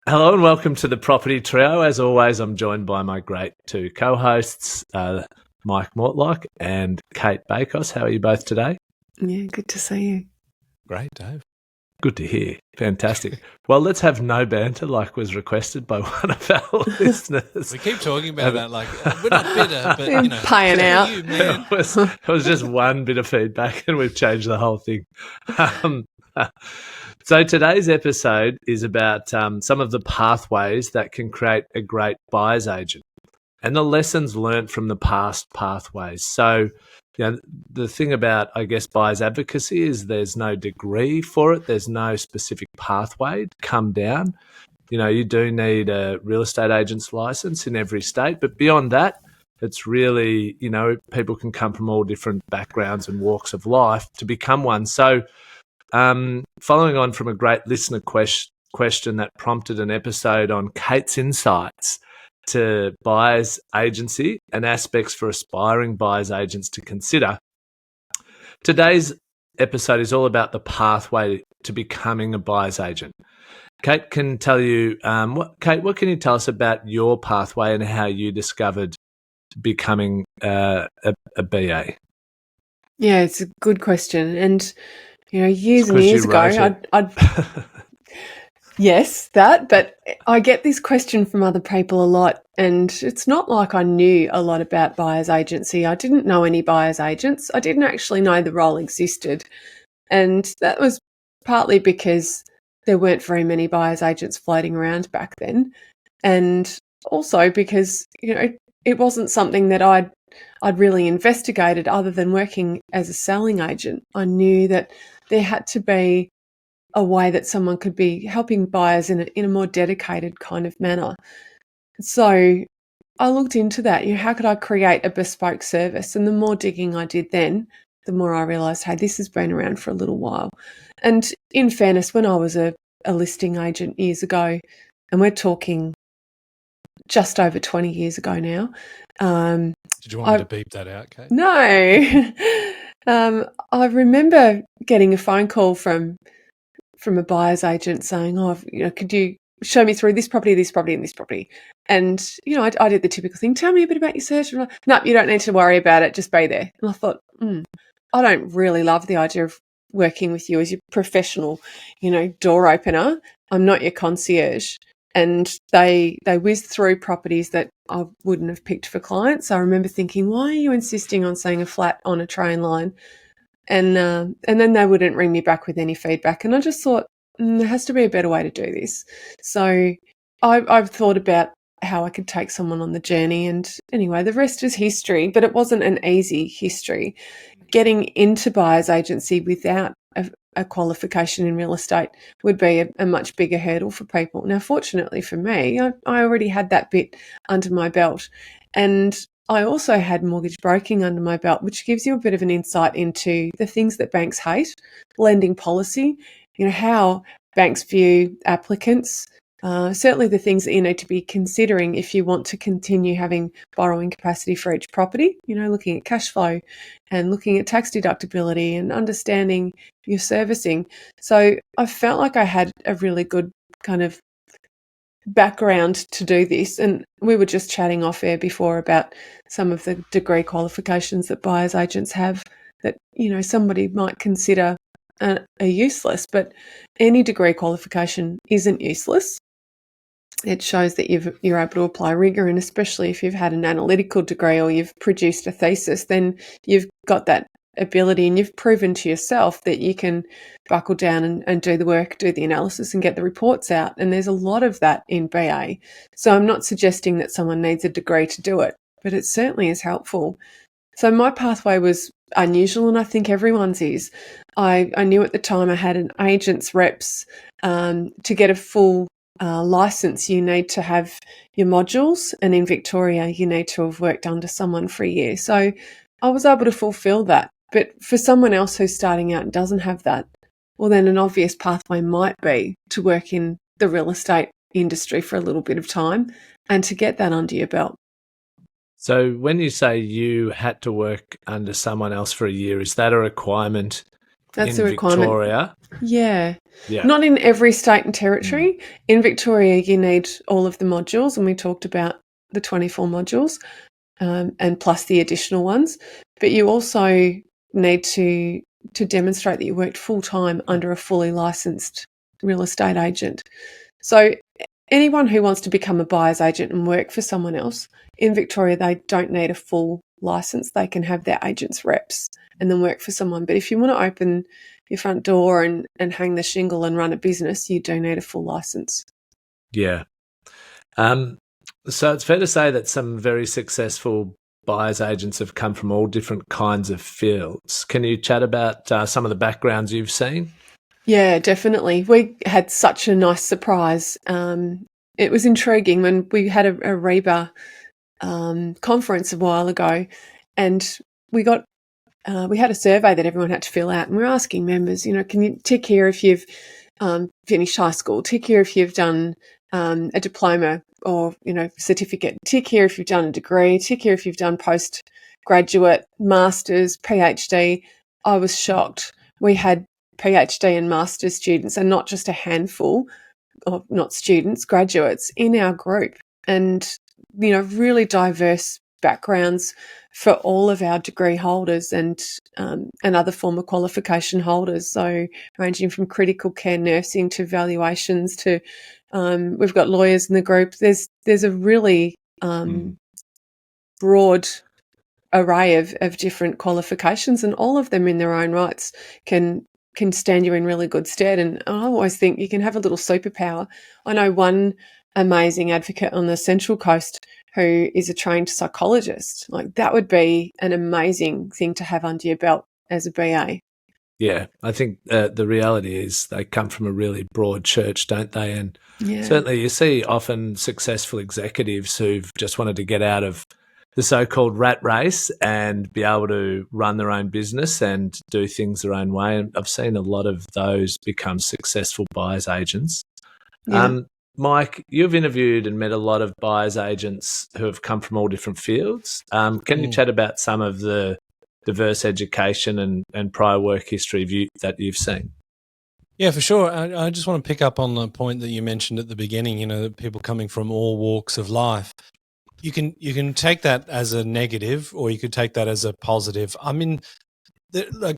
Hello and welcome to the Property Trio. As always, I'm joined by my great two co-hosts, Mike Mortlock and Cate Bakos. How are you both today? Yeah, good to see you. Great, Dave. Good to hear. Fantastic. Well, let's have no banter like was requested by one of our listeners. We keep talking about that like we're not bitter, but We're paying out. You, man. It was just one bit of feedback and we've changed the whole thing. So today's episode is about some of the pathways that can create a great buyer's agent and the lessons learnt from the past pathways. So, the thing about, I guess, buyer's advocacy is there's no degree for it. There's no specific pathway to come down. You do need a real estate agent's license in every state, but beyond that, it's really, people can come from all different backgrounds and walks of life to become one. So, following on from a great listener question that prompted an episode on Cate's insights to buyer's agency and aspects for aspiring buyer's agents to consider, today's episode is all about the pathway to becoming a buyer's agent. Cate can tell you, Cate, what can you tell us about your pathway and how you discovered becoming a BA? Yeah, it's a good question. And, years and years ago, I'd yes, but I get this question from other people a lot. And it's not like I knew a lot about buyer's agency. I didn't know any buyer's agents. I didn't actually know the role existed. And that was partly because there weren't very many buyer's agents floating around back then. And also because, it wasn't something that I'd really investigated other than working as a selling agent. I knew that there had to be a way that someone could be helping buyers in a more dedicated kind of manner. So I looked into that. How could I create a bespoke service? And the more digging I did then, the more I realised, hey, this has been around for a little while. And in fairness, when I was a listing agent years ago, and we're talking just over 20 years ago now. Did you want me to beep that out, Cate? No. I remember getting a phone call from a buyer's agent saying, could you show me through this property, this property, and this property? And, I did the typical thing, tell me a bit about your search. And no, you don't need to worry about it, just be there. And I thought, I don't really love the idea of working with you as your professional, door opener. I'm not your concierge. And they whizzed through properties that I wouldn't have picked for clients. I remember thinking, why are you insisting on saying a flat on a train line? And then they wouldn't ring me back with any feedback. And I just thought, there has to be a better way to do this. So I've thought about how I could take someone on the journey. And anyway, the rest is history, but it wasn't an easy history. Getting into buyer's agency without a qualification in real estate would be a much bigger hurdle for people. Now, fortunately for me, I already had that bit under my belt. And I also had mortgage broking under my belt, which gives you a bit of an insight into the things that banks hate, lending policy, how banks view applicants, certainly the things that you need to be considering if you want to continue having borrowing capacity for each property, looking at cash flow and looking at tax deductibility and understanding your servicing. So I felt like I had a really good kind of background to do this. And we were just chatting off air before about some of the degree qualifications that buyer's agents have that, somebody might consider are useless, but any degree qualification isn't useless. It shows that you're able to apply rigour, and especially if you've had an analytical degree or you've produced a thesis, then you've got that ability and you've proven to yourself that you can buckle down and do the work, do the analysis and get the reports out. And there's a lot of that in BA. So I'm not suggesting that someone needs a degree to do it, but it certainly is helpful. So my pathway was unusual, and I think everyone's is. I knew at the time I had an agent's reps. To get a full license, you need to have your modules, and in Victoria, you need to have worked under someone for a year. So I was able to fulfill that. But for someone else who's starting out and doesn't have that, well, then an obvious pathway might be to work in the real estate industry for a little bit of time and to get that under your belt. So when you say you had to work under someone else for a year, is that a requirement That's in a requirement. Victoria. Yeah. Yeah. Not in every state and territory. In Victoria, you need all of the modules, and we talked about the 24 modules and plus the additional ones. But you also need to demonstrate that you worked full-time under a fully licensed real estate agent. So anyone who wants to become a buyer's agent and work for someone else, in Victoria, they don't need a full license. They can have their agent's reps and then work for someone. But if you want to open your front door and hang the shingle and run a business, you do need a full license. Yeah. So it's fair to say that some very successful buyer's agents have come from all different kinds of fields. Can you chat about some of the backgrounds you've seen? Yeah, definitely. We had such a nice surprise. It was intriguing when we had a REBA conference a while ago, and we got we had a survey that everyone had to fill out, and we're asking members, can you tick here if you've finished high school, tick here if you've done a diploma or certificate, tick here if you've done a degree, tick here if you've done postgraduate, masters, PhD. I was shocked. We had PhD and master's students, and not just a handful of not students, graduates in our group, and really diverse backgrounds for all of our degree holders and other form of qualification holders. So ranging from critical care nursing to valuations to we've got lawyers in the group. There's a really broad array of different qualifications, and all of them in their own rights can stand you in really good stead. And I always think you can have a little superpower. I know one amazing advocate on the Central Coast who is a trained psychologist. Like, that would be an amazing thing to have under your belt as a BA. Yeah, I think the reality is they come from a really broad church, don't they? And certainly you see often successful executives who've just wanted to get out of the so-called rat race and be able to run their own business and do things their own way. And I've seen a lot of those become successful buyer's agents. Yeah. Mike, you've interviewed and met a lot of buyer's agents who have come from all different fields. Can you chat about some of the diverse education and prior work history that you've seen? Yeah, for sure. I just want to pick up on the point that you mentioned at the beginning, people coming from all walks of life. You can take that as a negative, or you could take that as a positive. I mean, like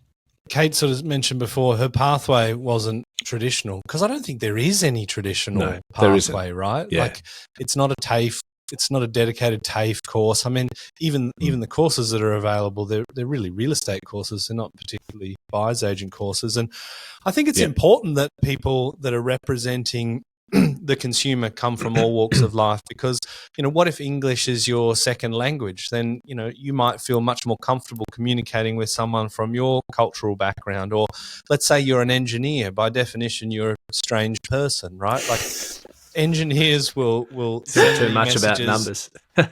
Cate sort of mentioned before, her pathway wasn't traditional, because I don't think there is any traditional pathway, right? Yeah. Like, it's not a TAFE, it's not a dedicated TAFE course. I mean, even the courses that are available, they're really real estate courses. They're not particularly buyer's agent courses. And I think it's important that people that are representing the consumer come from all walks of life, because what if English is your second language? Then you might feel much more comfortable communicating with someone from your cultural background. Or let's say you're an engineer. By definition, you're a strange person, right? Like, engineers will send too me much messages about numbers.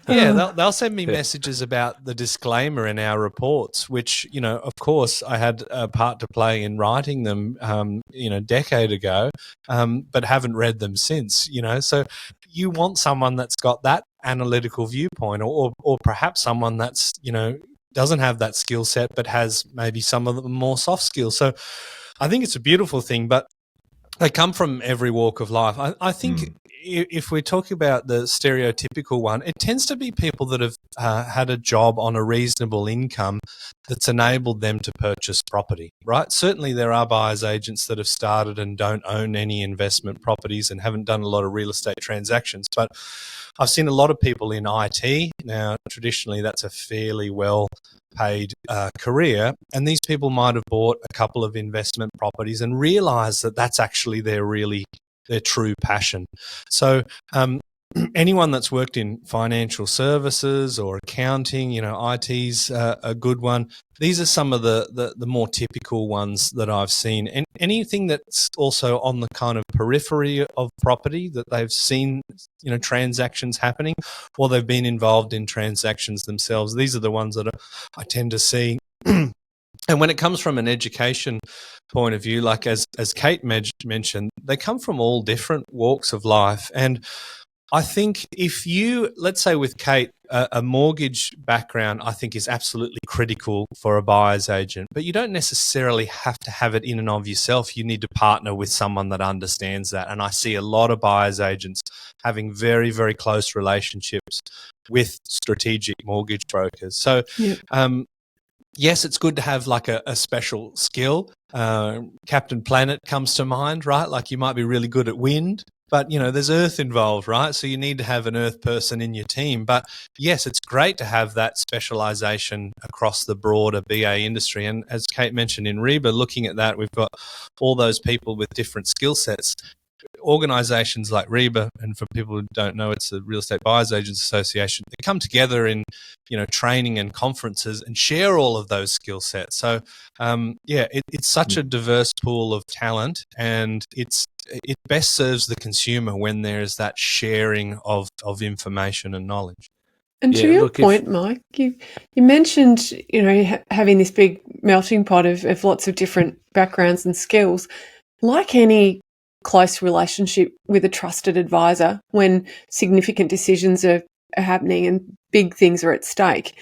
Yeah, they'll send me messages about the disclaimer in our reports, which, of course, I had a part to play in writing them, a decade ago, but haven't read them since, So you want someone that's got that analytical viewpoint, or perhaps someone that's, doesn't have that skill set, but has maybe some of the more soft skills. So I think it's a beautiful thing, but they come from every walk of life. I think if we're talking about the stereotypical one, it tends to be people that have had a job on a reasonable income that's enabled them to purchase property, right? Certainly there are buyer's agents that have started and don't own any investment properties and haven't done a lot of real estate transactions. But I've seen a lot of people in IT. Now, traditionally, that's a fairly well-paid career, and these people might have bought a couple of investment properties and realised that that's actually their true passion. So anyone that's worked in financial services or accounting, IT's a good one. These are some of the more typical ones that I've seen. And anything that's also on the kind of periphery of property that they've seen, transactions happening, or they've been involved in transactions themselves. These are the ones that I tend to see. And when it comes from an education point of view, like as Cate mentioned, they come from all different walks of life. And I think if you, let's say with Cate, a mortgage background, I think is absolutely critical for a buyer's agent, but you don't necessarily have to have it in and of yourself. You need to partner with someone that understands that. And I see a lot of buyer's agents having very, very close relationships with strategic mortgage brokers. So, yes, it's good to have like a special skill. Captain Planet comes to mind, right? Like you might be really good at wind, but there's earth involved, right? So you need to have an earth person in your team. But yes, it's great to have that specialization across the broader BA industry. And as Cate mentioned in Reba, looking at that, we've got all those people with different skill sets. Organizations like Reba, and for people who don't know, it's the Real Estate Buyers Agents Association. They come together in, training and conferences and share all of those skill sets. So, it's such a diverse pool of talent, and it best serves the consumer when there's that sharing of information and knowledge. And to your point, Mike, you mentioned, having this big melting pot of lots of different backgrounds and skills. Like any close relationship with a trusted advisor, when significant decisions are happening and big things are at stake,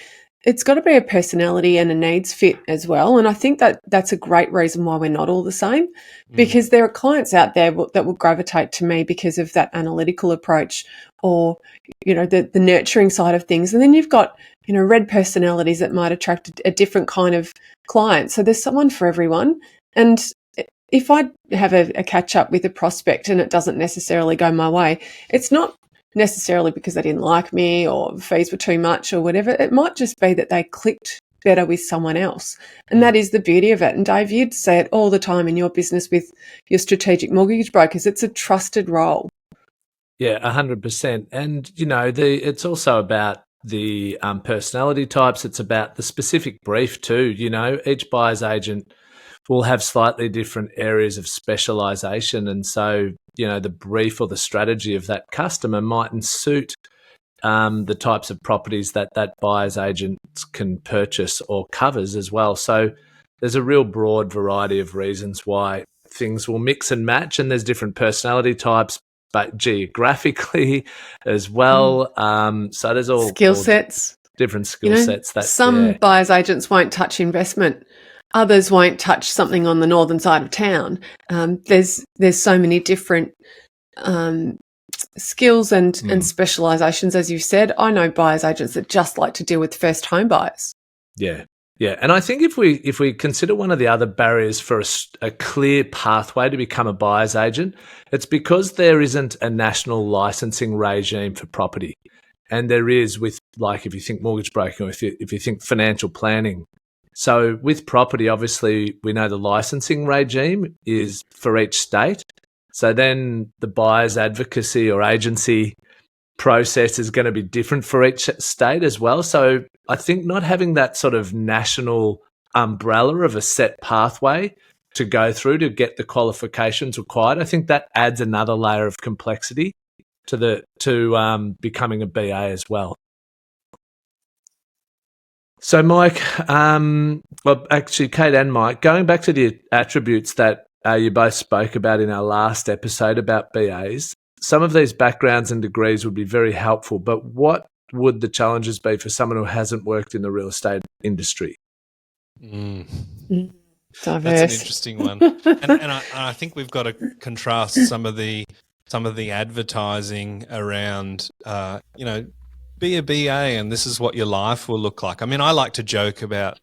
it's got to be a personality and a needs fit as well. And I think that that's a great reason why we're not all the same, because there are clients out there that will gravitate to me because of that analytical approach, or the nurturing side of things. And then you've got red personalities that might attract a different kind of client. So there's someone for everyone. And if I have a catch up with a prospect and it doesn't necessarily go my way, it's not necessarily because they didn't like me or fees were too much or whatever. It might just be that they clicked better with someone else. And that is the beauty of it. And Dave, you'd say it all the time in your business with your strategic mortgage brokers. It's a trusted role. Yeah, 100%. And, it's also about the personality types. It's about the specific brief too. Each buyer's agent will have slightly different areas of specialization. And so, the brief or the strategy of that customer mightn't suit the types of properties that buyer's agent can purchase or covers as well. So there's a real broad variety of reasons why things will mix and match, and there's different personality types, but geographically as well. So there's all skill sets, different skill sets. That some buyer's agents won't touch investment. Others won't touch something on the northern side of town. There's so many different skills and specializations, as you said. I know buyers agents that just like to deal with first home buyers. Yeah. And I think if we consider one of the other barriers for a clear pathway to become a buyer's agent, it's because there isn't a national licensing regime for property, and there is with, like, if you think mortgage broking, or if you think financial planning. So with property, obviously, we know the licensing regime is for each state. So then the buyer's advocacy or agency process is going to be different for each state as well. So I think not having that sort of national umbrella of a set pathway to go through to get the qualifications required, I think that adds another layer of complexity to becoming a BA as well. So, Mike, actually, Cate and Mike, going back to the attributes that you both spoke about in our last episode about BAs, some of these backgrounds and degrees would be very helpful, but what would the challenges be for someone who hasn't worked in the real estate industry? Diverse. That's an interesting one. and I think we've got to contrast some of the advertising around, be a BA and this is what your life will look like. I mean, I like to joke about,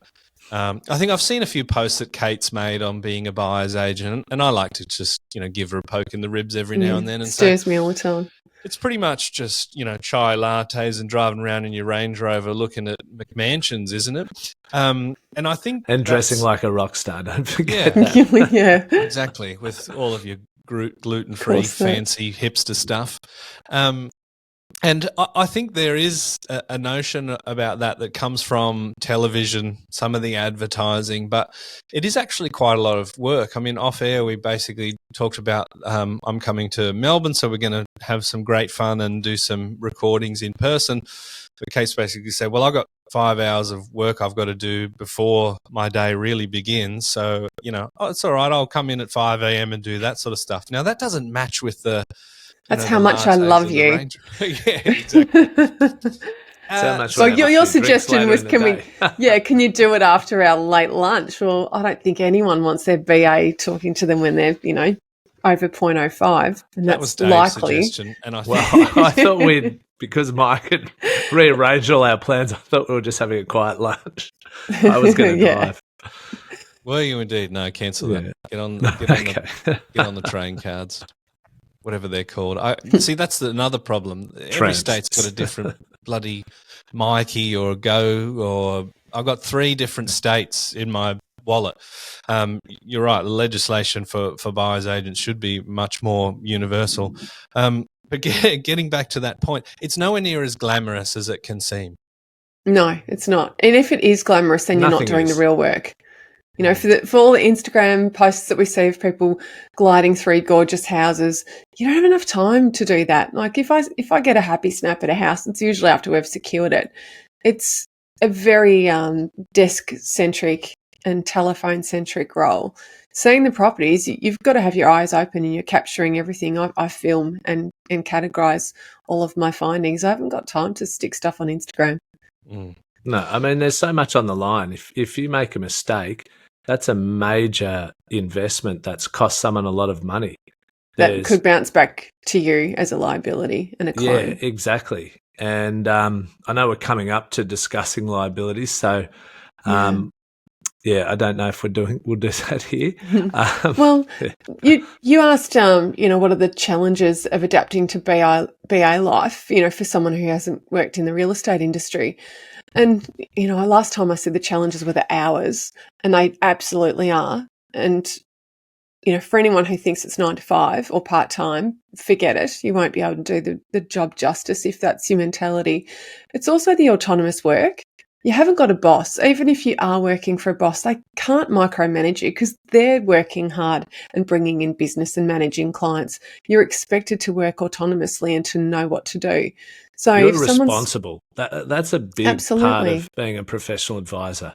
I think I've seen a few posts that Cate's made on being a buyer's agent, and I like to just, give her a poke in the ribs every now and then. And stirs me all the time. It's pretty much just, chai lattes and driving around in your Range Rover looking at McMansions, isn't it? And I think... And dressing like a rock star, don't forget that. Yeah. Exactly, with all of your gluten-free, fancy hipster stuff. And I think there is a notion about that comes from television, some of the advertising, but it is actually quite a lot of work. I mean, off air, we basically talked about I'm coming to Melbourne, so we're going to have some great fun and do some recordings in person. But Cate basically said, well, I've got 5 hours of work I've got to do before my day really begins. So, it's all right, I'll come in at 5 a.m. and do that sort of stuff. Now, that doesn't match with the That's know, how the much I lattes love and the you. range. Yeah, exactly. So much Well, we'll have a your few drinks suggestion later was, in the can we, day. can you do it after our late lunch? Well, I don't think anyone wants their BA talking to them when they're, over 0.05, and That was that's Dave's likely. suggestion, and I Well, think I thought because Mike had rearranged all our plans, I thought we were just having a quiet lunch. I was going to Yeah. drive. were you indeed? No, cancel that. Yeah. Get on Okay. get on the train cards, whatever they're called. I see. That's another problem. Every Trams. state's got a different bloody Mikey or Go, or I've got 3 different states in my wallet. You're right. The legislation for buyers agents should be much more universal. But getting back to that point, it's nowhere near as glamorous as it can seem. No, it's not. And if it is glamorous, then you're not Nothing doing the is. real work. For all the Instagram posts that we see of people gliding through gorgeous houses, you don't have enough time to do that. Like if I get a happy snap at a house, it's usually after we've secured it. It's a very desk-centric and telephone-centric role. Seeing the properties, you've got to have your eyes open and you're capturing everything. I film and categorise all of my findings. I haven't got time to stick stuff on Instagram. Mm. No, I mean, there's so much on the line. If you make a mistake, that's a major investment that's cost someone a lot of money. That could bounce back to you as a liability and a claim. Yeah, exactly. And I know we're coming up to discussing liabilities, so I don't know if we'll do that here. Well, you asked, what are the challenges of adapting to BA life, for someone who hasn't worked in the real estate industry. And, last time I said the challenges were the hours, and they absolutely are. And, for anyone who thinks it's 9 to 5 or part-time, forget it. You won't be able to do the job justice if that's your mentality. It's also the autonomous work. You haven't got a boss. Even if you are working for a boss, they can't micromanage you because they're working hard and bringing in business and managing clients. You're expected to work autonomously and to know what to do. So You're if someone's responsible. That's a big part absolutely, of being a professional advisor.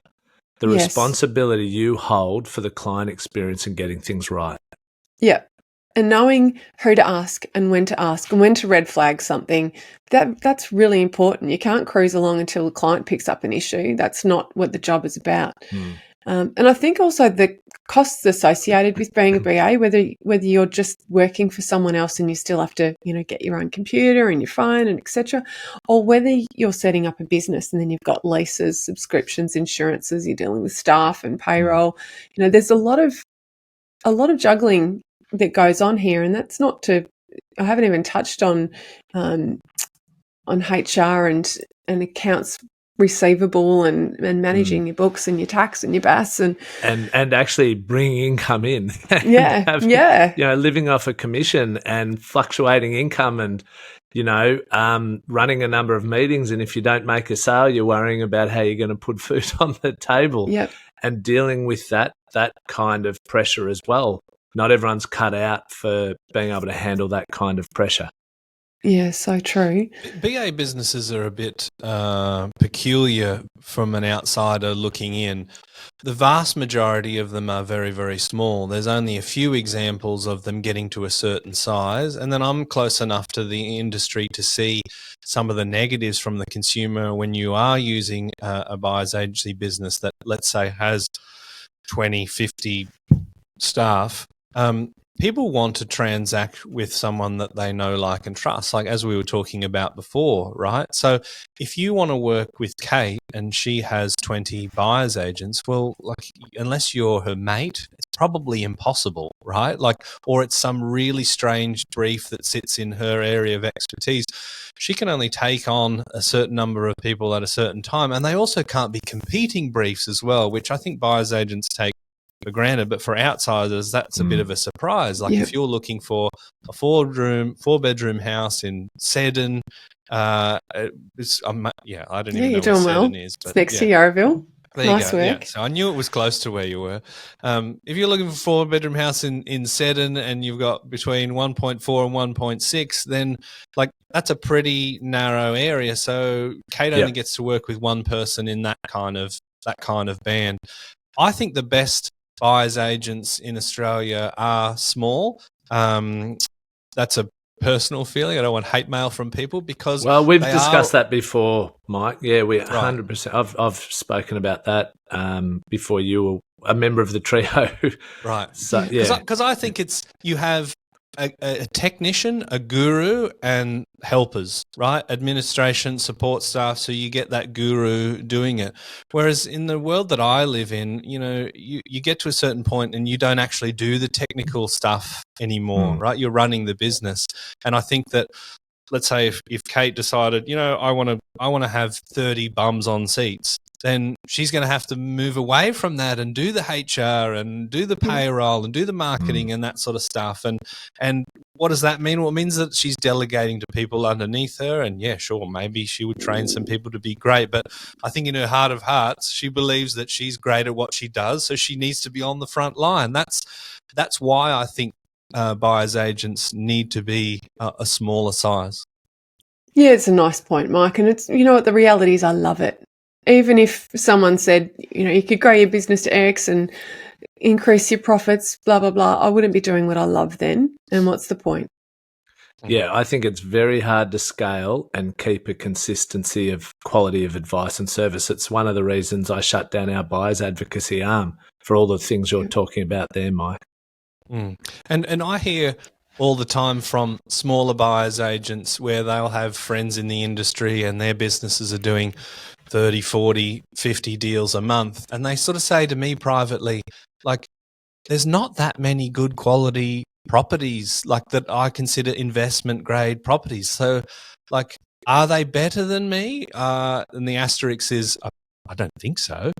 The yes, responsibility you hold for the client experience and getting things right. yeah. And knowing who to ask and when to red flag something, that's really important. You can't cruise along until the client picks up an issue. That's not what the job is about. And I think also the costs associated with being a BA, whether you're just working for someone else and you still have to, get your own computer and your phone and etc., or whether you're setting up a business and then you've got leases, subscriptions, insurances, you're dealing with staff and payroll. There's a lot of juggling that goes on here, and that's not to. I haven't even touched on HR and accounts receivable and managing your books and your tax and your BAS and actually bringing income in. and living off a commission and fluctuating income and running a number of meetings, and if you don't make a sale, you're worrying about how you're going to put food on the table. Yep. And dealing with that kind of pressure as well. Not everyone's cut out for being able to handle that kind of pressure. Yeah, so true. BA businesses are a bit peculiar from an outsider looking in. The vast majority of them are very, very small. There's only a few examples of them getting to a certain size. And then I'm close enough to the industry to see some of the negatives from the consumer when you are using a buyer's agency business that, let's say, has 20, 50 staff. People want to transact with someone that they know, like, and trust, like as we were talking about before, right? So if you want to work with Cate and she has 20 buyer's agents, well, like, unless you're her mate, it's probably impossible, right? Like, or it's some really strange brief that sits in her area of expertise. She can only take on a certain number of people at a certain time. And they also can't be competing briefs as well, which I think buyer's agents take for granted, but for outsiders, that's a bit of a surprise. Like if you're looking for a four-bedroom house in Seddon, I don't even know where Seddon is. But it's next to Yarraville. There nice you go. work. Yeah. So I knew it was close to where you were. If you're looking for a four-bedroom house in Seddon and you've got between 1.4 and 1.6, then like that's a pretty narrow area. So Cate only gets to work with one person in that kind of band. I think the best buyer's agents in Australia are small. That's a personal feeling. I don't want hate mail from people because Well, we've discussed that before, Mike. Yeah, we Right. 100%. I've spoken about that before you were a member of the trio. Right. So yeah, Because I think you have a technician, a guru, and helpers, right? Administration, support staff. So you get that guru doing it. Whereas in the world that I live in, you get to a certain point and you don't actually do the technical stuff anymore, right? You're running the business. And I think that, let's say if Cate decided, I want to have 30 bums on seats, then she's going to have to move away from that and do the HR and do the payroll and do the marketing and that sort of stuff. And what does that mean? Well, it means that she's delegating to people underneath her. And yeah, sure, maybe she would train some people to be great. But I think in her heart of hearts, she believes that she's great at what she does. So she needs to be on the front line. That's why I think buyer's agents need to be a smaller size. Yeah, it's a nice point, Mike. And it's, what the reality is, I love it. Even if someone said, you could grow your business to X and increase your profits, blah, blah, blah, I wouldn't be doing what I love then. And what's the point? Yeah, I think it's very hard to scale and keep a consistency of quality of advice and service. It's one of the reasons I shut down our buyers advocacy arm for all the things you're talking about there, Mike. And I hear all the time from smaller buyers agents where they'll have friends in the industry and their businesses are doing 30, 40, 50 deals a month. And they sort of say to me privately, like, there's not that many good quality properties like that I consider investment grade properties. So like, are they better than me? And the asterisk is, I don't think so.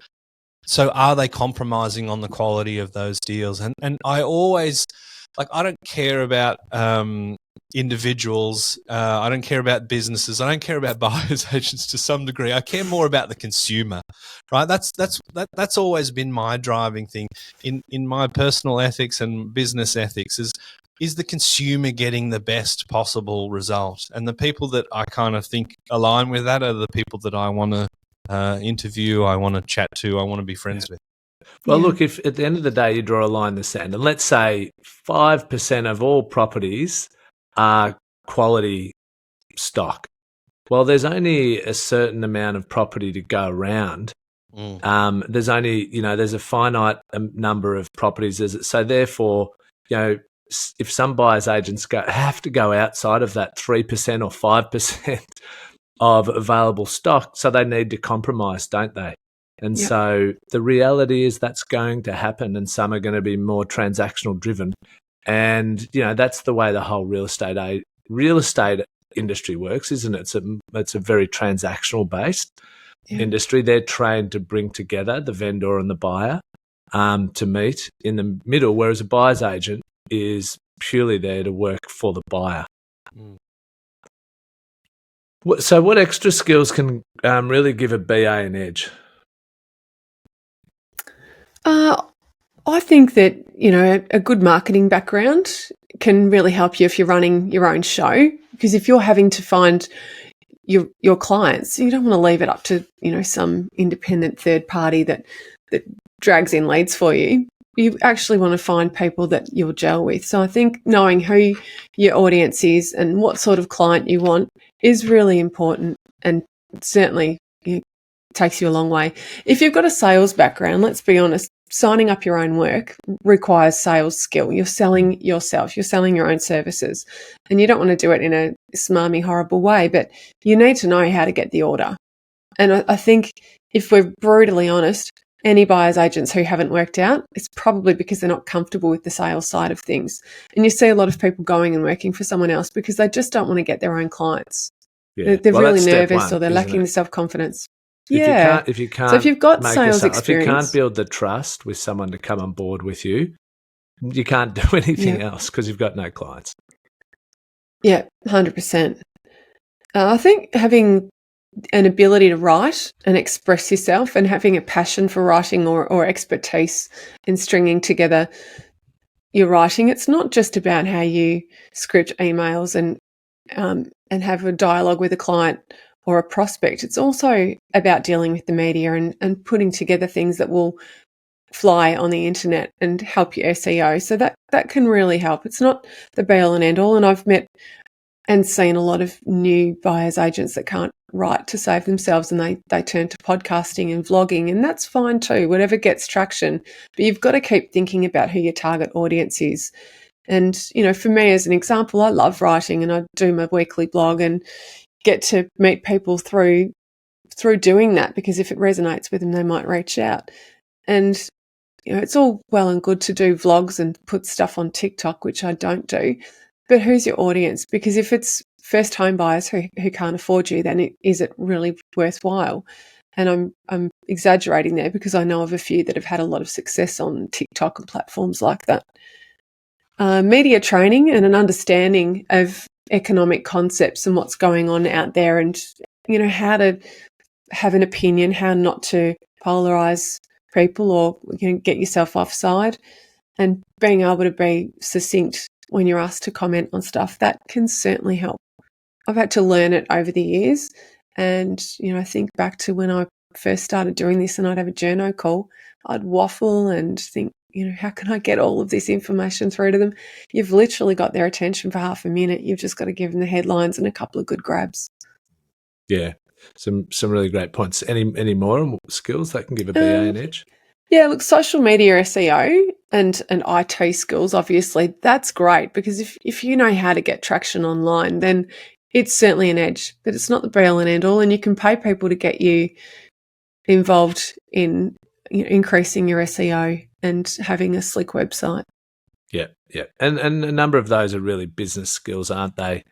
So are they compromising on the quality of those deals? And I always, I don't care about individuals. I don't care about businesses. I don't care about buyers agents to some degree. I care more about the consumer, right? That's always been my driving thing in my personal ethics and business ethics is the consumer getting the best possible result? And the people that I kind of think align with that are the people that I want to interview, I want to chat to, I want to be friends with. Well, look, if at the end of the day you draw a line in the sand, and let's say 5% of all properties are quality stock, well, there's only a certain amount of property to go around. There's only, there's a finite number of properties. So therefore, if some buyers agents have to go outside of that 3% or 5% of available stock, so they need to compromise, don't they? And so the reality is that's going to happen, and some are going to be more transactional driven. And, that's the way the whole real estate industry works, isn't it? It's a very transactional based industry. They're trained to bring together the vendor and the buyer to meet in the middle, whereas a buyer's agent is purely there to work for the buyer. So what extra skills can really give a BA an edge? I think that, a good marketing background can really help you if you're running your own show, because if you're having to find your clients, you don't want to leave it up to, some independent third party that drags in leads for you. You actually want to find people that you'll gel with. So I think knowing who your audience is and what sort of client you want is really important, and certainly takes you a long way. If you've got a sales background, let's be honest, signing up your own work requires sales skill. You're selling yourself, you're selling your own services, and you don't want to do it in a smarmy, horrible way, but you need to know how to get the order. And I think if we're brutally honest, any buyers agents who haven't worked out, it's probably because they're not comfortable with the sales side of things. And you see a lot of people going and working for someone else because they just don't want to get their own clients. Yeah. They're really nervous, or they're lacking the self-confidence. If you can't, so if you've got sales experience, if you can't build the trust with someone to come on board with you, you can't do anything else because you've got no clients. Yeah, 100%. I think having an ability to write and express yourself, and having a passion for writing or expertise in stringing together your writing, it's not just about how you script emails and have a dialogue with a client or a prospect. It's also about dealing with the media and putting together things that will fly on the internet and help your SEO. So that can really help. It's not the be all and end all. And I've met and seen a lot of new buyers agents that can't write to save themselves, and they turn to podcasting and vlogging, and that's fine too, whatever gets traction. But you've got to keep thinking about who your target audience is. And, you know, for me as an example, I love writing and I do my weekly blog and get to meet people through doing that, because if it resonates with them, they might reach out. And, you know, it's all well and good to do vlogs and put stuff on TikTok, which I don't do, but who's your audience? Because if it's first home buyers who can't afford you, then is it really worthwhile? And I'm exaggerating there because I know of a few that have had a lot of success on TikTok and platforms like that. Media training and an understanding of economic concepts and what's going on out there, and, you know, how to have an opinion, how not to polarize people or, you know, get yourself offside, and being able to be succinct when you're asked to comment on stuff, that can certainly help. I've had to learn it over the years, and, you know, I think back to when I first started doing this and I'd have a journo call, I'd waffle and think, you know, how can I get all of this information through to them? You've literally got their attention for half a minute. You've just got to give them the headlines and a couple of good grabs. Yeah, some really great points. Any more skills that can give a BA an edge? Yeah, look, social media SEO and IT skills, obviously, that's great, because if you know how to get traction online, then it's certainly an edge, but it's not the be all and end all, and you can pay people to get you involved in, you know, increasing your SEO and having a slick website. Yeah. And a number of those are really business skills, aren't they?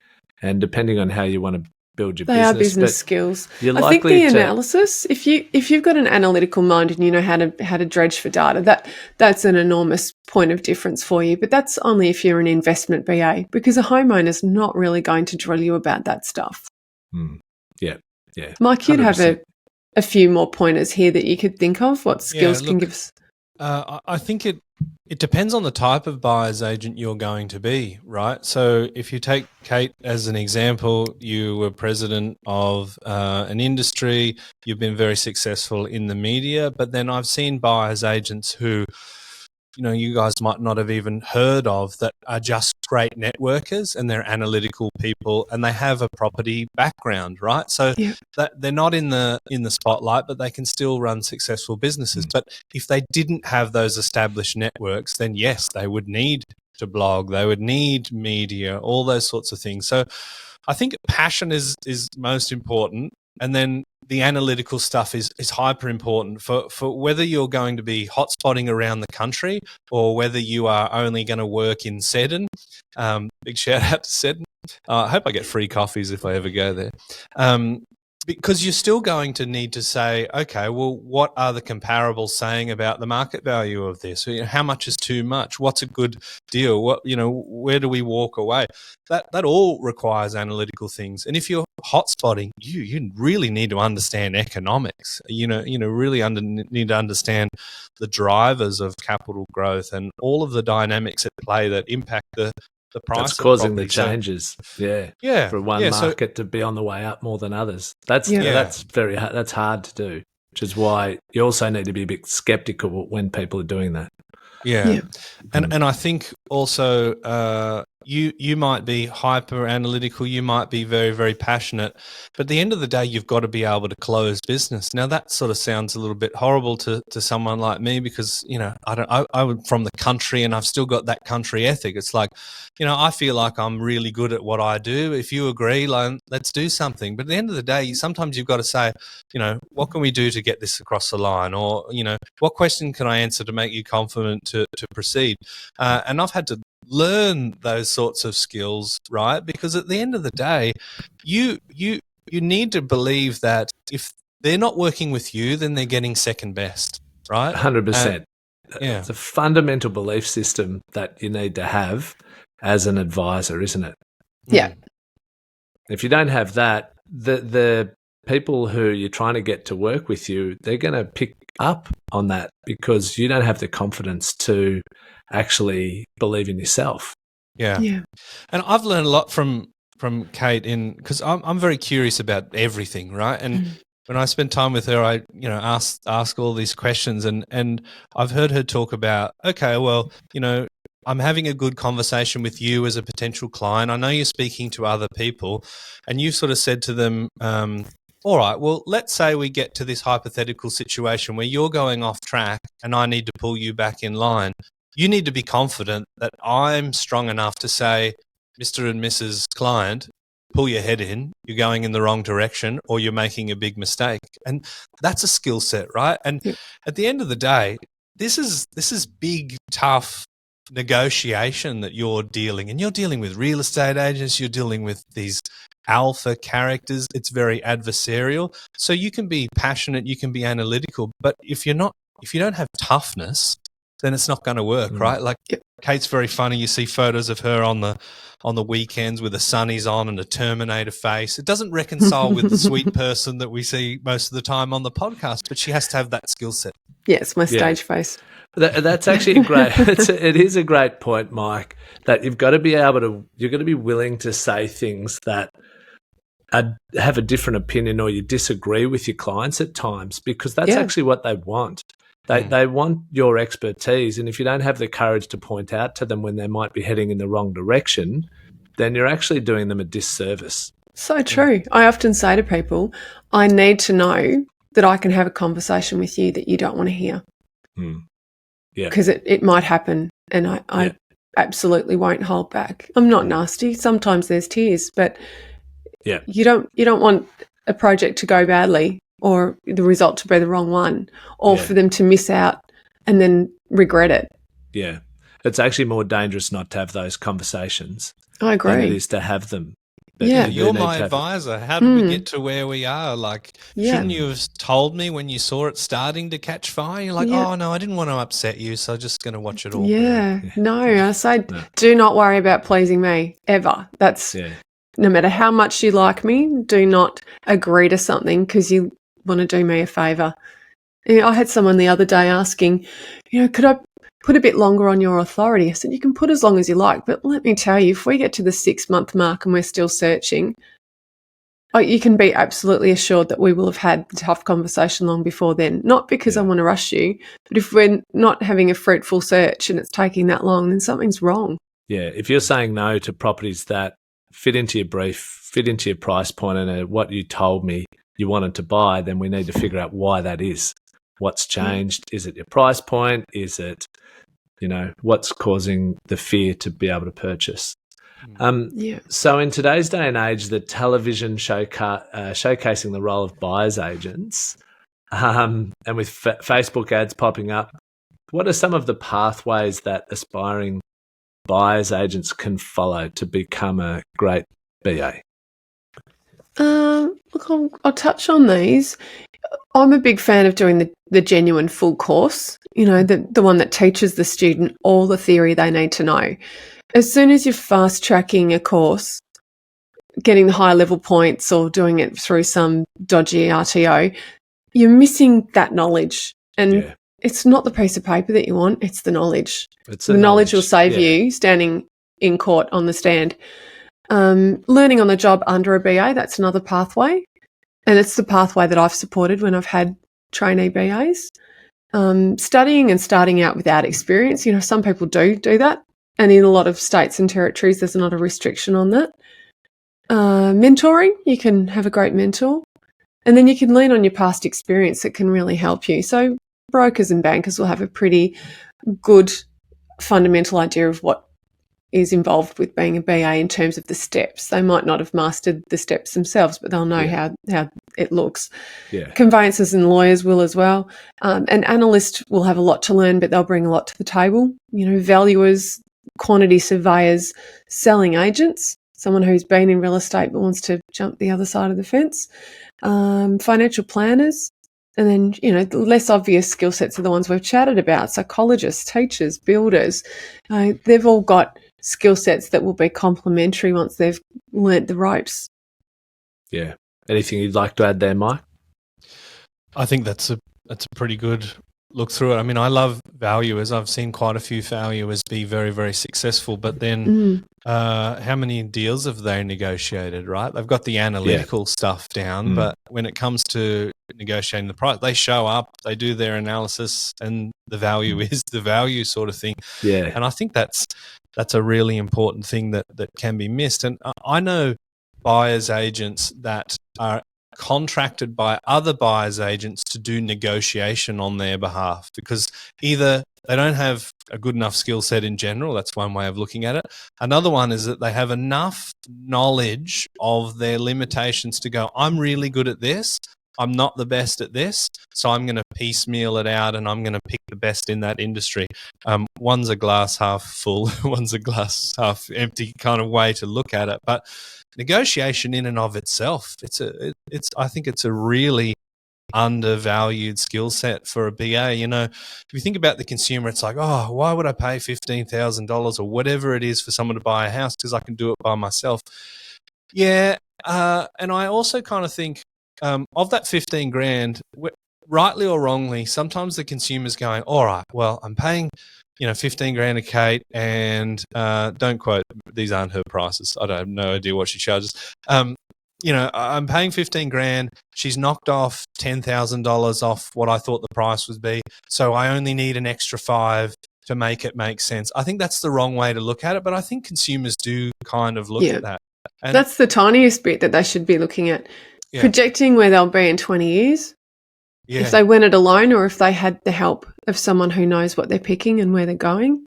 And depending on how you want to build your They business. are business skills. I think the analysis, if you've got an analytical mind and you know how to dredge for data, that's an enormous point of difference for you. But that's only if you're an investment BA, because a homeowner's not really going to drill you about that stuff. Yeah. Mike, you'd have a few more pointers here that you could think of. What skills can give us? I think it depends on the type of buyer's agent you're going to be, right? So if you take Cate as an example, you were president of an industry, you've been very successful in the media, but then I've seen buyer's agents who, you know, you guys might not have even heard of, that are just great networkers, and they're analytical people and they have a property background, right? So that they're not in the spotlight, but they can still run successful businesses. But if they didn't have those established networks, then yes, they would need to blog, they would need media, all those sorts of things. So I think passion is most important. And then the analytical stuff is hyper important for whether you're going to be hotspotting around the country or whether you are only going to work in Seddon. Big shout out to Seddon. I hope I get free coffees if I ever go there. Because you're still going to need to say, okay, well, what are the comparables saying about the market value of this? You know, how much is too much? What's a good deal? What, you know, where do we walk away? That all requires analytical things. And if you're hotspotting, you really need to understand economics. You know, really need to understand the drivers of capital growth and all of the dynamics at play that impact the price. That's causing the changes. For one market to be on the way up more than others. That's very hard. That's hard to do, which is why you also need to be a bit skeptical when people are doing that. And I think also you might be hyper analytical, you might be very, very passionate, but at the end of the day, you've got to be able to close business. Now that sort of sounds a little bit horrible to someone like me, because, you know, I'm from the country and I've still got that country ethic. It's like, you know, I feel like I'm really good at what I do. If you agree, like, let's do something. But at the end of the day, sometimes you've got to say, you know, what can we do to get this across the line? Or, you know, what question can I answer to make you confident to proceed? And I've had to learn those sorts of skills, right? Because at the end of the day, you need to believe that if they're not working with you, then they're getting second best, right? 100%. It's a fundamental belief system that you need to have as an advisor, isn't it? Yeah. If you don't have that, the people who you're trying to get to work with you, they're going to pick up on that because you don't have the confidence to actually believe in yourself. And I've learned a lot from Cate, because I'm very curious about everything, right? And when I spend time with her, I, you know, ask all these questions, and I've heard her talk about, okay, well, you know, I'm having a good conversation with you as a potential client. I know you're speaking to other people, and you've sort of said to them, all right, well, let's say we get to this hypothetical situation where you're going off track and I need to pull you back in line. You need to be confident that I'm strong enough to say, Mr. and Mrs. Client, pull your head in, you're going in the wrong direction, or you're making a big mistake. And that's a skill set, right? And at the end of the day, this is big, tough negotiation that you're dealing, and you're dealing with real estate agents, you're dealing with these alpha characters. It's very adversarial. So you can be passionate, you can be analytical, but if you don't have toughness, then it's not going to work, right? Like Cate's very funny. You see photos of her on the weekends with the sunnies on and a Terminator face. It doesn't reconcile with the sweet person that we see most of the time on the podcast, but she has to have that skill set. Yes, my stage face. That's actually it is a great point, Mike, that you've got to be willing to say things that have a different opinion, or you disagree with your clients at times, because that's actually what they want. They want your expertise, and if you don't have the courage to point out to them when they might be heading in the wrong direction, then you're actually doing them a disservice. So true. I often say to people, I need to know that I can have a conversation with you that you don't want to hear. Yeah. Because it might happen, and I absolutely won't hold back. I'm not nasty. Sometimes there's tears, but you don't want a project to go badly, or the result to be the wrong one, or for them to miss out and then regret it. Yeah. It's actually more dangerous not to have those conversations. I agree. Than it is to have them. But you're my advisor. How did we get to where we are? Like, shouldn't you have told me when you saw it starting to catch fire? You're like, oh, no, I didn't want to upset you, so I'm just going to watch it all. No, I say, do not worry about pleasing me, ever. That's no matter how much you like me, do not agree to something because you want to do me a favour. I had someone the other day asking, could I put a bit longer on your authority? I said, you can put as long as you like, but let me tell you, if we get to the 6-month mark and we're still searching, you can be absolutely assured that we will have had the tough conversation long before then. Not because I want to rush you, but if we're not having a fruitful search and it's taking that long, then something's wrong. Yeah, if you're saying no to properties that fit into your brief, fit into your price point and what you told me you wanted to buy, then we need to figure out why that is. What's changed? Is it your price point? Is it, what's causing the fear to be able to purchase? So in today's day and age, the television showcasing the role of buyer's agents, and with Facebook ads popping up, what are some of the pathways that aspiring buyer's agents can follow to become a great BA? Look, I'll touch on these. I'm a big fan of doing the genuine full course, the one that teaches the student all the theory they need to know. As soon as you're fast tracking a course, getting the high level points or doing it through some dodgy RTO, you're missing that knowledge. And it's not the piece of paper that you want, it's the knowledge. The knowledge will save you standing in court on the stand. Learning on the job under a BA, that's another pathway. And it's the pathway that I've supported when I've had trainee BAs. Studying and starting out without experience, some people do that. And in a lot of states and territories, there's not a restriction on that. Mentoring, you can have a great mentor. And then you can lean on your past experience that can really help you. So brokers and bankers will have a pretty good fundamental idea of what is involved with being a BA in terms of the steps. They might not have mastered the steps themselves, but they'll know how it looks. Conveyancers and lawyers will as well. An analyst will have a lot to learn, but they'll bring a lot to the table. Valuers, quantity surveyors, selling agents, someone who's been in real estate but wants to jump the other side of the fence, financial planners, and then, the less obvious skill sets are the ones we've chatted about, psychologists, teachers, builders. They've all got skill sets that will be complementary once they've learnt the ropes. Yeah. Anything you'd like to add there, Mike? I think that's a pretty good look through it. I mean, I love valuers. I've seen quite a few valuers be very, very successful, but then how many deals have they negotiated, right? They've got the analytical stuff down, but when it comes to negotiating the price. They show up, they do their analysis, and the value is the value, sort of thing. Yeah. And I think that's a really important thing that can be missed. And I know buyers agents that are contracted by other buyers agents to do negotiation on their behalf, because either they don't have a good enough skill set in general. That's one way of looking at it. Another one is that they have enough knowledge of their limitations to go, I'm really good at this, I'm not the best at this, so I'm going to piecemeal it out and I'm going to pick the best in that industry. One's a glass half full, one's a glass half empty kind of way to look at it. But negotiation in and of itself, I think it's a really undervalued skill set for a BA. You know, if you think about the consumer, it's like, oh, why would I pay $15,000 or whatever it is for someone to buy a house because I can do it by myself? Yeah, and I also kind of think of that 15 grand, rightly or wrongly, sometimes the consumer's going, all right, well, I'm paying 15 grand a Cate, and don't quote, these aren't her prices. I don't have no idea what she charges. I'm paying 15 grand. She's knocked off $10,000 off what I thought the price would be. So I only need an extra 5 to make it make sense. I think that's the wrong way to look at it, but I think consumers do kind of look at that. And that's the tiniest bit that they should be looking at. Yeah. Projecting where they'll be in 20 years. Yeah. If they went it alone or if they had the help of someone who knows what they're picking and where they're going.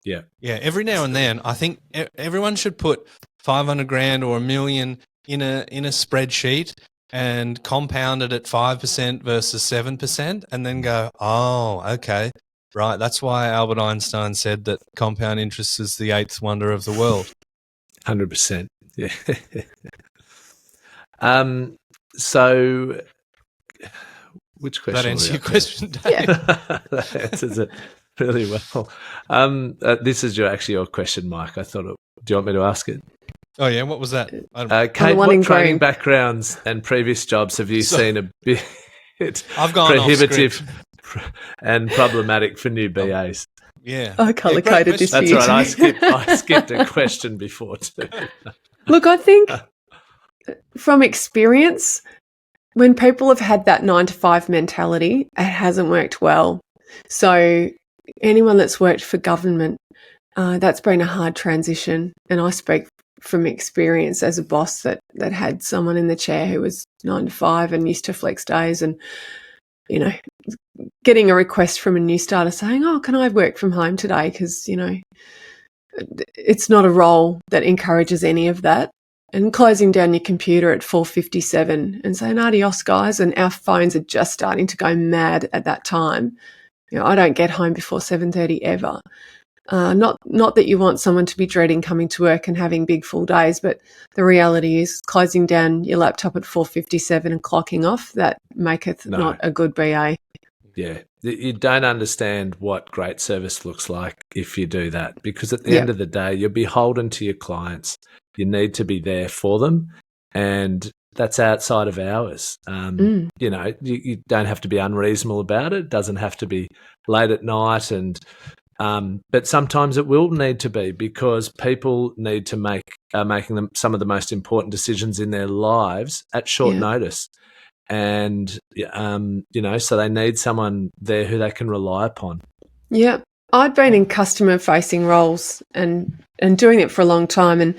Yeah. Yeah. Every now and then, I think everyone should put 500 grand or $1 million in a spreadsheet and compound it at 5% versus 7%, and then go, oh, okay, right. That's why Albert Einstein said that compound interest is the 8th wonder of the world. 100%. Yeah. So, which question? That answers your question, Dave. That answers it really well. This is your question, Mike. I thought, do you want me to ask it? Oh, yeah. What was that? Cate, what training backgrounds and previous jobs have you seen a bit prohibitive and problematic for new BAs? Yeah. I color-coded this. That's right. I skipped a question before too. Look, I think from experience, when people have had that 9-to-5 mentality, it hasn't worked well. So anyone that's worked for government, that's been a hard transition. And I speak from experience as a boss that had someone in the chair who was 9-to-5 and used to flex days, and getting a request from a new starter saying, oh, can I work from home today? Because it's not a role that encourages any of that. And closing down your computer at 4:57 and saying adios, guys, and our phones are just starting to go mad at that time. I don't get home before 7:30 ever. Not that you want someone to be dreading coming to work and having big full days, but the reality is closing down your laptop at 4:57 and clocking off, that maketh not a good BA. Yeah. You don't understand what great service looks like if you do that, because at the end of the day, you're beholden to your clients. You need to be there for them, and that's outside of hours. You don't have to be unreasonable about it. It doesn't have to be late at night, but sometimes it will need to be, because people need to making them some of the most important decisions in their lives at short notice. And, so they need someone there who they can rely upon. Yeah. I'd been in customer-facing roles and doing it for a long time. And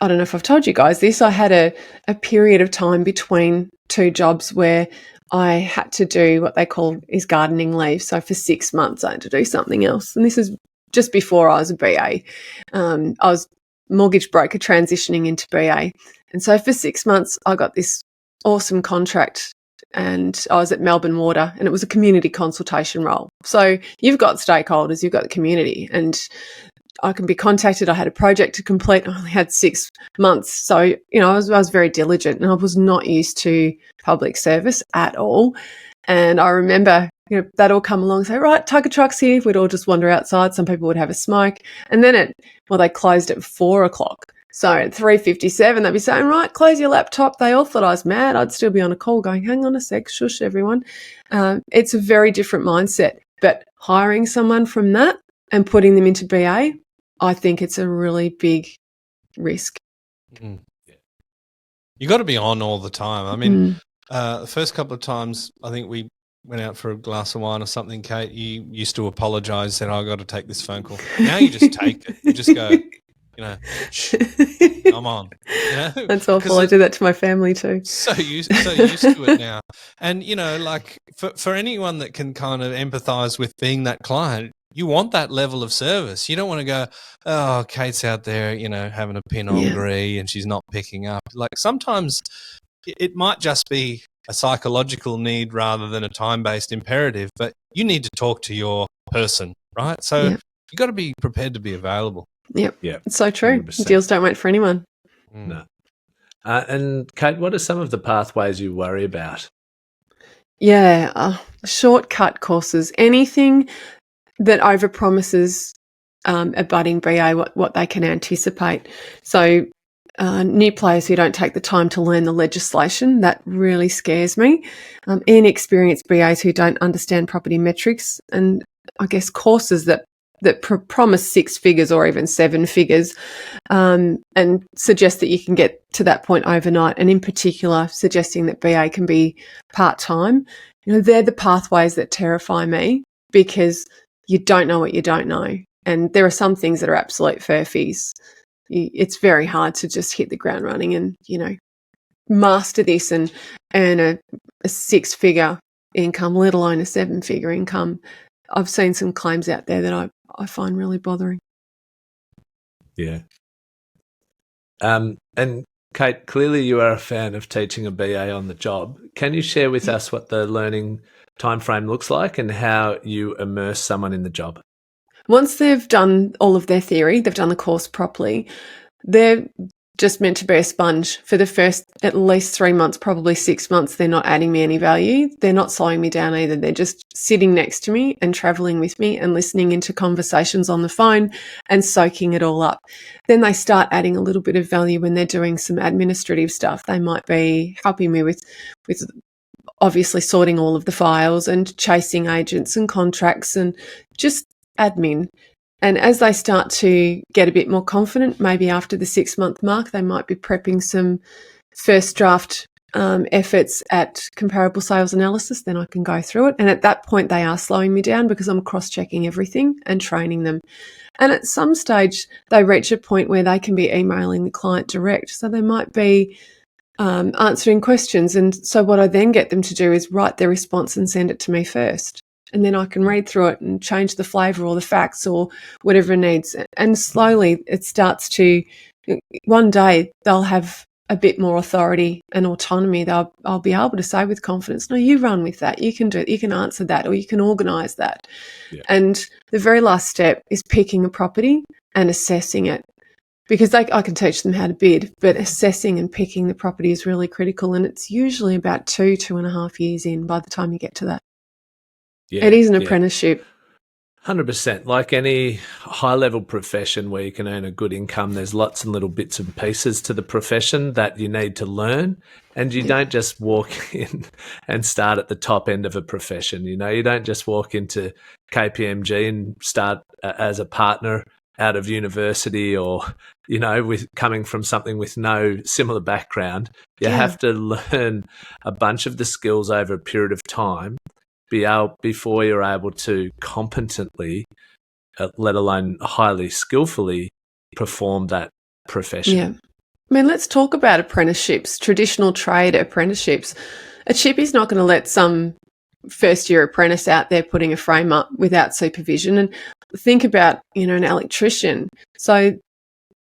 I don't know if I've told you guys this, I had a period of time between 2 jobs where I had to do what they call is gardening leave. So for 6 months, I had to do something else. And this is just before I was a BA. I was mortgage broker transitioning into BA. And so for 6 months, I got this awesome contract, and I was at Melbourne Water, and it was a community consultation role. So you've got stakeholders, you've got the community, and I can be contacted. I had a project to complete. I only had 6 months. So, I was very diligent, and I was not used to public service at all. And I remember, they'd all come along and say, right, Tiger Truck's here. We'd all just wander outside. Some people would have a smoke. And then they closed at 4:00. So at 3:57, they'd be saying, right, close your laptop. They all thought I was mad. I'd still be on a call going, hang on a sec, shush everyone. It's a very different mindset. But hiring someone from that and putting them into BA, I think it's a really big risk. You got to be on all the time. I mean, The first couple of times, I think we went out for a glass of wine or something, Kate, you used to apologise, said, I got to take this phone call. Now you just take it. You just go, shh, come on. That's awful. I do that to my family too. So used to it now. And, like for anyone that can kind of empathise with being that client, you want that level of service. You don't want to go, oh, Kate's out there, having a Pinot Gris and she's not picking up. Like sometimes it might just be a psychological need rather than a time-based imperative, but you need to talk to your person, right? So you got to be prepared to be available. Yep. Yeah. It's so true. 100%. Deals don't wait for anyone. No. And Kate, what are some of the pathways you worry about? Yeah. Shortcut courses, anything that overpromises a budding BA what they can anticipate. So new players who don't take the time to learn the legislation, that really scares me. Inexperienced BAs who don't understand property metrics, and I guess courses that promise 6 figures or even 7 figures, and suggest that you can get to that point overnight, and in particular suggesting that BA can be part-time. They're the pathways that terrify me, because you don't know what you don't know. And there are some things that are absolute furphies. It's very hard to just hit the ground running and, master this and earn a 6-figure income, let alone a 7-figure income. I've seen some claims out there that I find really bothering. Yeah. And Kate, clearly you are a fan of teaching a BA on the job. Can you share with us what the learning timeframe looks like and how you immerse someone in the job? Once they've done all of their theory, they've done the course properly, they're just meant to be a sponge for the first at least 3 months, probably 6 months. They're not adding me any value. They're not slowing me down either. They're just sitting next to me and traveling with me and listening into conversations on the phone and soaking it all up. Then they start adding a little bit of value when they're doing some administrative stuff. They might be helping me with obviously sorting all of the files and chasing agents and contracts and just admin. And as they start to get a bit more confident, maybe after the 6-month mark, they might be prepping some first draft efforts at comparable sales analysis. Then I can go through it. And at that point, they are slowing me down because I'm cross-checking everything and training them. And at some stage, they reach a point where they can be emailing the client direct. So they might be answering questions. And so what I then get them to do is write their response and send it to me first. And then I can read through it and change the flavour or the facts or whatever it needs. And slowly it starts to, one day they'll have a bit more authority and autonomy. I'll be able to say with confidence, no, you run with that. You can do it. You can answer that, or you can organise that. Yeah. And the very last step is picking a property and assessing it. Because I can teach them how to bid, but assessing and picking the property is really critical. And it's usually about 2.5 years in by the time you get to that. Yeah, it is an apprenticeship. 100%. Like any high-level profession where you can earn a good income, there's lots and little bits and pieces to the profession that you need to learn. And you don't just walk in and start at the top end of a profession. You don't just walk into KPMG and start as a partner out of university or, with coming from something with no similar background. You have to learn a bunch of the skills over a period of time before you're able to competently, let alone highly skillfully, perform that profession. Yeah. I mean, let's talk about apprenticeships, traditional trade apprenticeships. A chippy's not going to let some first-year apprentice out there putting a frame up without supervision. And think about, an electrician. So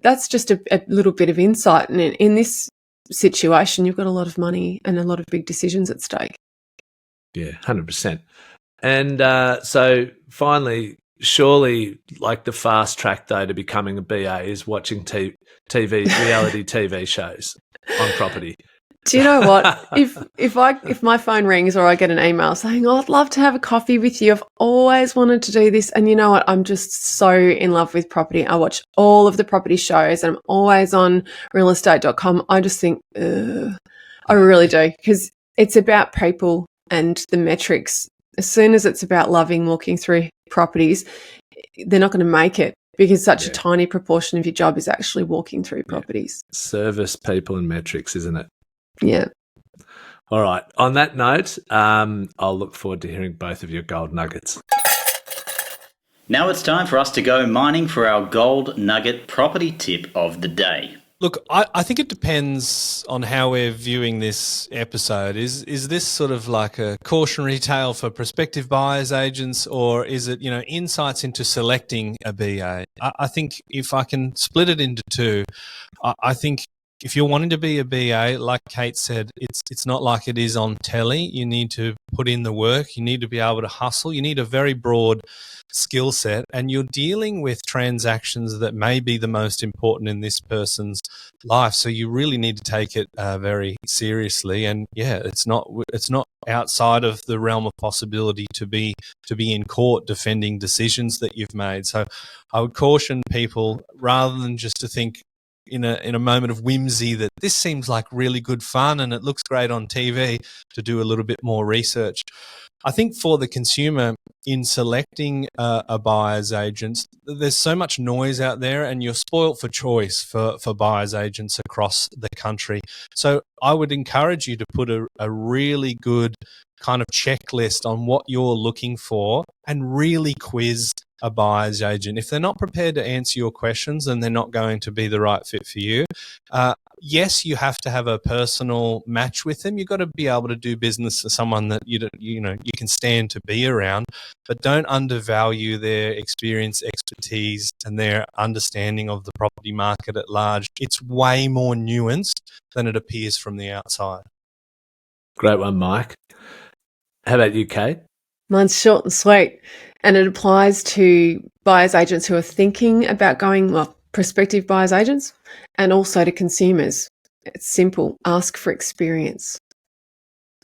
that's just a little bit of insight. And in this situation, you've got a lot of money and a lot of big decisions at stake. Yeah, 100%. And so finally, surely like the fast track though to becoming a BA is watching reality TV shows on property. Do you know what? If my phone rings or I get an email saying, "Oh, I'd love to have a coffee with you. I've always wanted to do this." And you know what? I'm just so in love with property. I watch all of the property shows and I'm always on realestate.com. I just think, I really do, because it's about people and the metrics. As soon as it's about loving walking through properties, they're not going to make it because such a tiny proportion of your job is actually walking through properties. Service, people and metrics, isn't it? Yeah. All right. On that note, I'll look forward to hearing both of your gold nuggets. Now it's time for us to go mining for our gold nugget property tip of the day. Look, I think it depends on how we're viewing this episode. Is this sort of like a cautionary tale for prospective buyers agents, or is it, insights into selecting a BA? I think if I can split it into two, I think if you're wanting to be a BA, like Cate said, it's not like it is on telly. You need to put in the work. You need to be able to hustle. You need a very broad skill set, and you're dealing with transactions that may be the most important in this person's life. So you really need to take it very seriously. And yeah, it's not outside of the realm of possibility to be in court defending decisions that you've made. So I would caution people, rather than just to think in a moment of whimsy that this seems like really good fun and it looks great on TV, to do a little bit more research. I think for the consumer, in selecting a buyer's agent, there's so much noise out there, and you're spoilt for choice for buyer's agents across the country. So I would encourage you to put a really good kind of checklist on what you're looking for and really quiz a buyer's agent. If they're not prepared to answer your questions, then they're not going to be the right fit for you. Yes, you have to have a personal match with them. You've got to be able to do business with someone that you can stand to be around, but don't undervalue their experience, expertise, and their understanding of the property market at large. It's way more nuanced than it appears from the outside. Great one, Mike. How about you, Cate? Mine's short and sweet, and it applies to buyer's agents who are thinking about going, prospective buyer's agents, and also to consumers. It's simple. Ask for experience.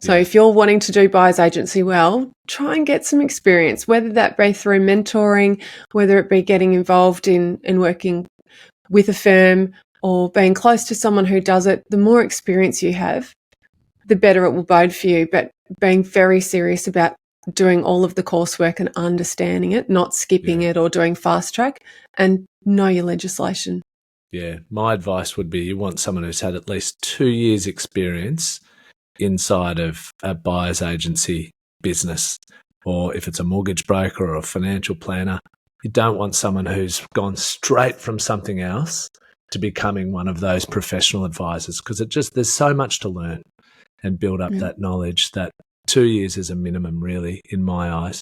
So if you're wanting to do buyer's agency well, try and get some experience, whether that be through mentoring, whether it be getting involved in working with a firm or being close to someone who does it. The more experience you have, the better it will bode for you. But being very serious about doing all of the coursework and understanding it, not skipping it or doing fast track, and know your legislation. Yeah, my advice would be you want someone who's had at least 2 years experience inside of a buyer's agency business, or if it's a mortgage broker or a financial planner. You don't want someone who's gone straight from something else to becoming one of those professional advisors, because there's so much to learn and build up that knowledge that 2 years is a minimum, really, in my eyes.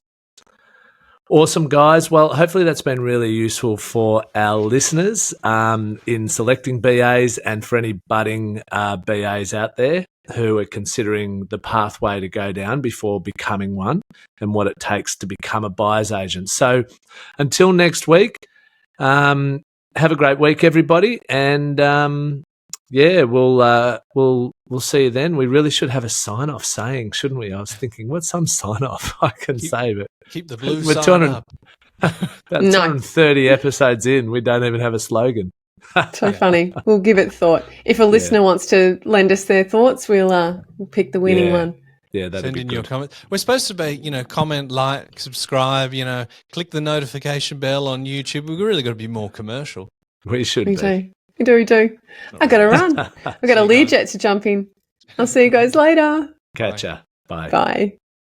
Awesome, guys. Well, hopefully that's been really useful for our listeners in selecting BAs, and for any budding BAs out there who are considering the pathway to go down before becoming one, and what it takes to become a buyer's agent. So until next week, have a great week, everybody. And we'll see you then. We really should have a sign-off saying, shouldn't we? I was thinking, what's some sign-off I can say? But keep the blue we're sign up. About 230 episodes in, we don't even have a slogan. So funny. We'll give it thought. If a listener wants to lend us their thoughts, we'll pick the winning one. Yeah, that'd Send be in good. your comments. We're supposed to be, comment, like, subscribe, click the notification bell on YouTube. We've really got to be more commercial. We should We be. do. We do. I got to run. I got a Learjet to jump in. I'll see you guys later. Catch ya. Bye. Bye.